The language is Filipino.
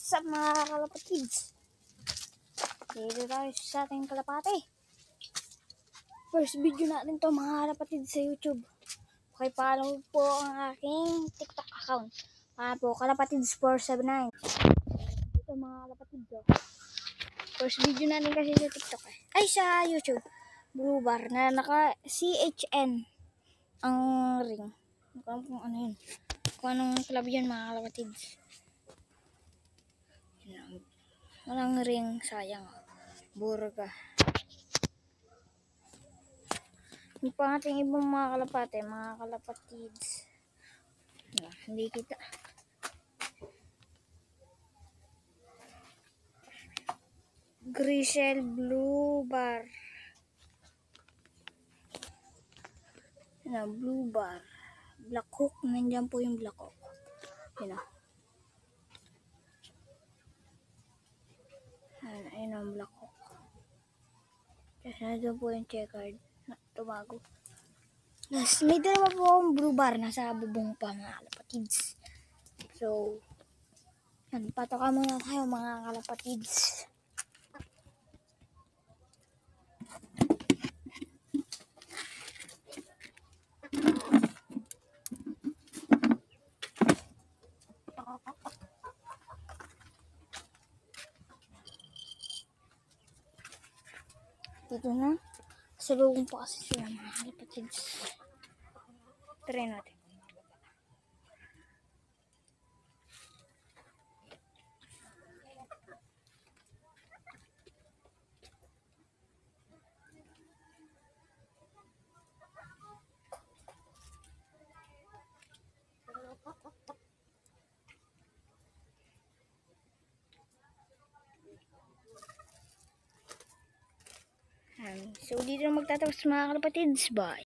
What's up mga kalapatids? Dito tayo sa ating kalapate. First video natin to mga kalapatids sa YouTube. Pakipollow po ang aking TikTok account. Para po kalapatids479. Ito mga kalapatids. First video natin kasi sa TikTok ay sa YouTube. Blue bar na naka CHN ang ring. Kung ano yun. Kung anong club yun mga kalapatids. Walang ring, sayang. Burga. Yung pa ating ibang mga kalapatids. Hindi kita. Grisel blue bar. Blue bar. Black hook. Nandiyan po yung black hook. Ayun ang black hook. Tapos nandun po yung checkered na tumago. Tapos may dalawa po akong blue bar. Nasa bubong pa mga kalapatids. So, patoka muna tayo mga kalapatids. Dito na. Salubong pa kasi sila mga kalapatids. Try natin. So dito na magtatapos mga kalapatids. Bye.